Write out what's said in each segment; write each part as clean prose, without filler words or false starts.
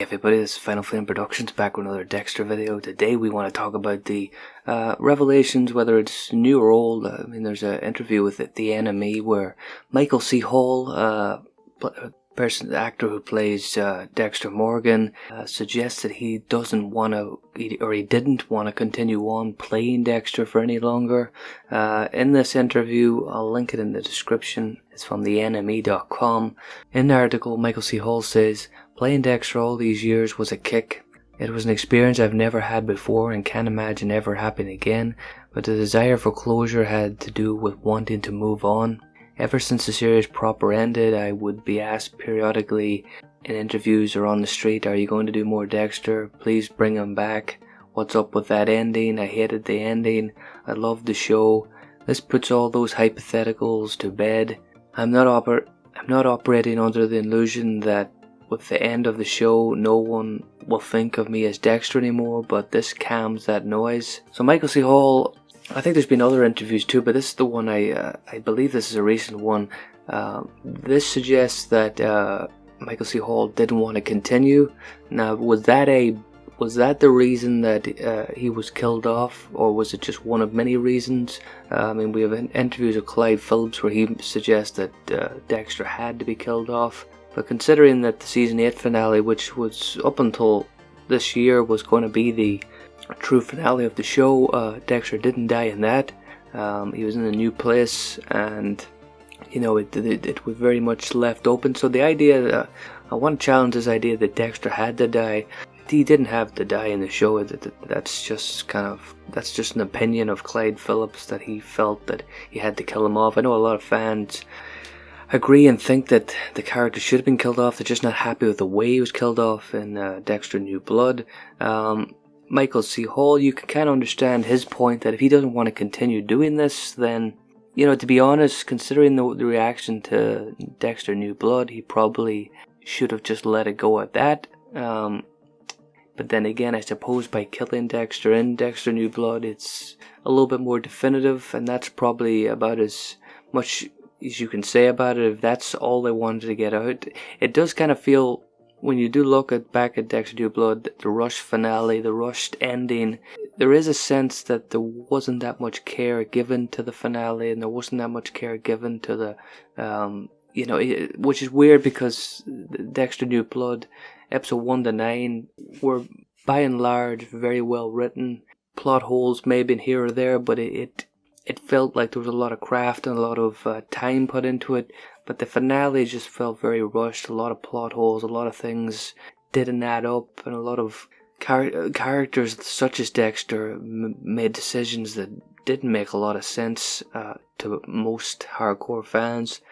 Hey everybody, this is Final Flame Productions back with another Dexter video. Today we want to talk about the revelations, whether it's new or old. There's an interview with the Enemy where Michael C. Hall, the actor who plays Dexter Morgan, suggests that he doesn't want to, or he didn't want to continue on playing Dexter for any longer. In this interview, I'll link it in the description. It's from TheEnemy.com. In the article, Michael C. Hall says, "Playing Dexter all these years was a kick. It was an experience I've never had before and can't imagine ever happening again, but the desire for closure had to do with wanting to move on. Ever since the series proper ended, I would be asked periodically in interviews or on the street, are you going to do more Dexter? Please bring him back. What's up with that ending? I hated the ending. I loved the show. This puts all those hypotheticals to bed. I'm not operating under the illusion that with the end of the show, no one will think of me as Dexter anymore, but this calms that noise." So Michael C. Hall, I think there's been other interviews too, but this is the one I believe this is a recent one. This suggests that Michael C. Hall didn't want to continue. Now, was that the reason that he was killed off, or was it just one of many reasons? We have interviews of Clyde Philips where he suggests that Dexter had to be killed off. But considering that the season 8 finale, which was up until this year was going to be the true finale of the show, Dexter didn't die in that. He was in a new place, and it was very much left open. So the idea, I want to challenge this idea that Dexter had to die. He didn't have to die in the show. That's just an opinion of Clyde Philips, that he felt that he had to kill him off. I know a lot of fans agree and think that the character should have been killed off. They're just not happy with the way he was killed off in Dexter New Blood. Michael C. Hall, you can kind of understand his point that if he doesn't want to continue doing this, then, to be honest, considering the reaction to Dexter New Blood, he probably should have just let it go at that. But then again, I suppose by killing Dexter in Dexter New Blood, it's a little bit more definitive, and that's probably about as much as you can say about it, if that's all they wanted to get out. It does kind of feel, when you do look back at Dexter New Blood, the rushed finale, the rushed ending, there is a sense that there wasn't that much care given to the finale, and there wasn't that much care given to the, which is weird because Dexter New Blood, episode 1 to 9, were by and large very well written. Plot holes may have been here or there, but it felt like there was a lot of craft and a lot of time put into it, but the finale just felt very rushed. A lot of plot holes, a lot of things didn't add up, and a lot of characters such as Dexter made decisions that didn't make a lot of sense to most hardcore fans.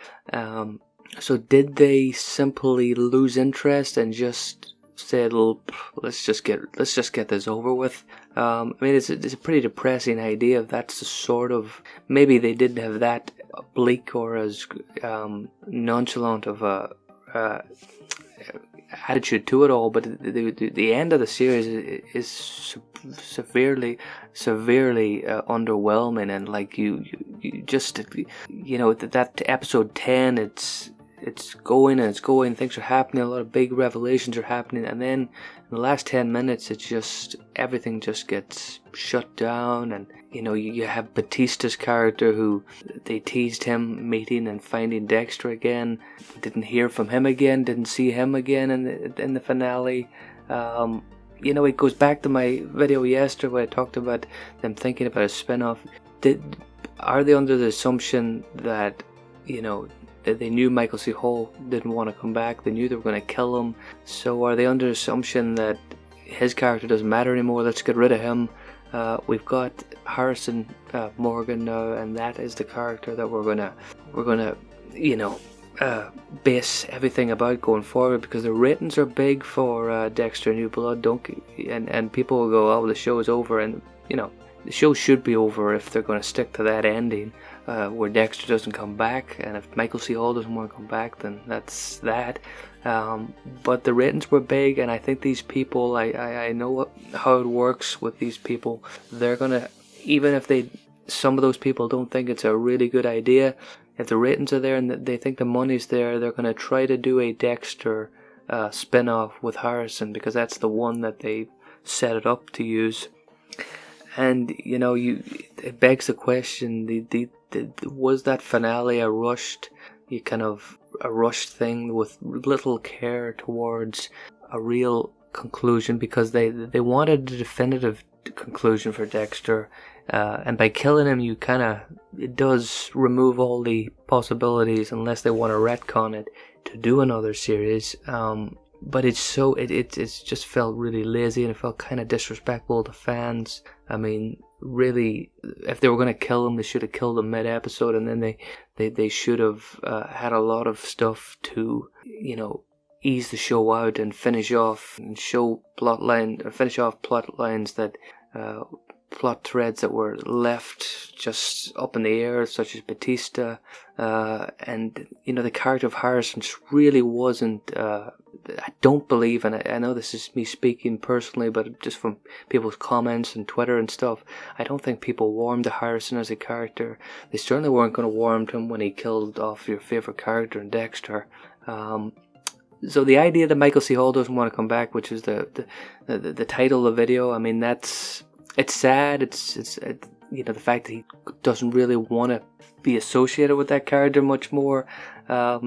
So did they simply lose interest and just said, let's just get this over with? It's a pretty depressing idea if that's the sort of, maybe they didn't have that bleak or as nonchalant of a attitude to it all, but the end of the series is severely underwhelming, and like you just that episode 10, it's going and it's going, things are happening, a lot of big revelations are happening, and then in the last 10 minutes everything just gets shut down. And you have Batista's character, who they teased him meeting and finding Dexter again, didn't hear from him again, didn't see him again in the finale. It goes back to my video yesterday where I talked about them thinking about a spin-off. Are they under the assumption that they knew Michael C. Hall didn't want to come back? They knew they were going to kill him. So are they under assumption that his character doesn't matter anymore? Let's get rid of him. We've got Harrison Morgan now, and that is the character that we're gonna base everything about going forward, because the ratings are big for Dexter New Blood. And people will go, oh, the show is over, and the show should be over if they're going to stick to that ending where Dexter doesn't come back, and if Michael C. Hall doesn't want to come back, then that's that. But the ratings were big, and I think these people, I know how it works with these people. They're gonna, even if some of those people don't think it's a really good idea, if the ratings are there and they think the money's there, they're gonna try to do a Dexter spin-off with Harrison, because that's the one that they set it up to use. And it begs the question: was that finale a rushed thing with little care towards a real conclusion? Because they wanted a definitive conclusion for Dexter, and by killing him, it does remove all the possibilities, unless they want to retcon it to do another series. But it's just felt really lazy, and it felt kind of disrespectful to fans. I mean, really, if they were going to kill him, they should have killed him mid-episode, and then they should have had a lot of stuff to, ease the show out and finish off plot lines that plot threads that were left just up in the air, such as Batista, and the character of Harrison really wasn't. I don't believe, and I know this is me speaking personally, but just from people's comments and Twitter and stuff, I don't think people warmed to Harrison as a character. They certainly weren't going to warm to him when he killed off your favorite character in Dexter. So the idea that Michael C. Hall doesn't want to come back, which is the title of the video, I mean, it's sad. It's the fact that he doesn't really want to be associated with that character much more. That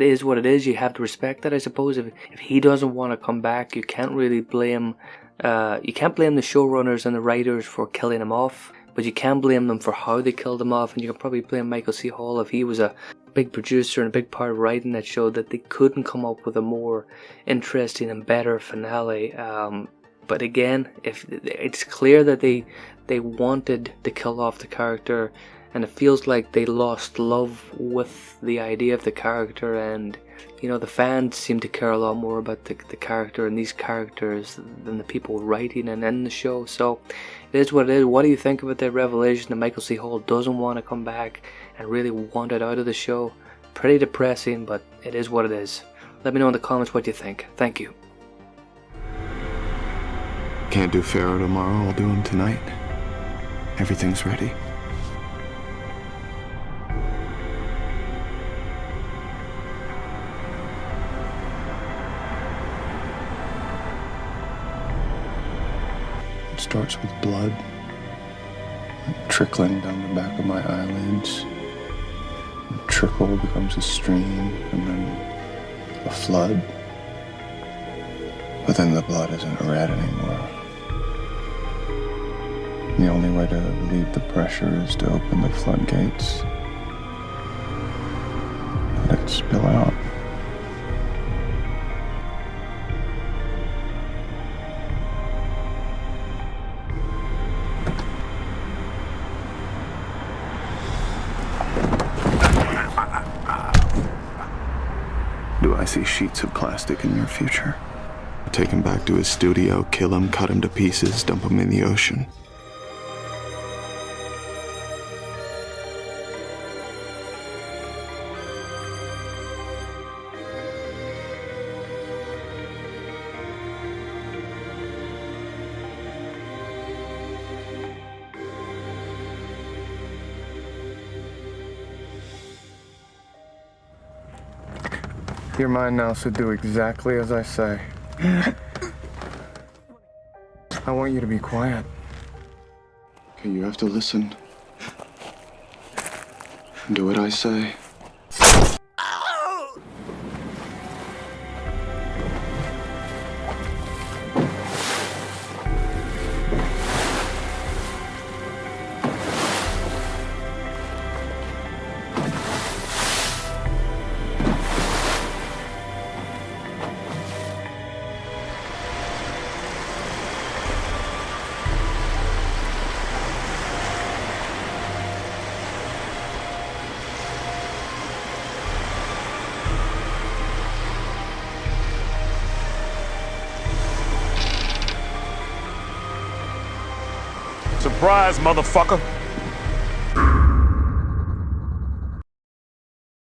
is what it is. You have to respect that, I suppose. If he doesn't want to come back, you can't really blame. You can't blame the showrunners and the writers for killing him off, but you can blame them for how they killed him off, and you can probably blame Michael C. Hall if he was a big producer and a big part of writing that show, that they couldn't come up with a more interesting and better finale. But again, if it's clear that they wanted to kill off the character, and it feels like they lost love with the idea of the character, and the fans seem to care a lot more about the character and these characters than the people writing and in the show. So it is what it is. What do you think about the revelation that Michael C. Hall doesn't want to come back and really wanted out of the show? Pretty depressing, but it is what it is. Let me know in the comments what you think. Thank you. Can't do Pharaoh tomorrow, I'll do him tonight. Everything's ready. It starts with blood trickling down the back of my eyelids. The trickle becomes a stream, and then a flood. But then the blood isn't red anymore. The only way to relieve the pressure is to open the floodgates. Let it spill out. Do I see sheets of plastic in your future? Take him back to his studio, kill him, cut him to pieces, dump him in the ocean. You're mine now, so do exactly as I say. I want you to be quiet. Okay, you have to listen. Do what I say. Surprise, motherfucker!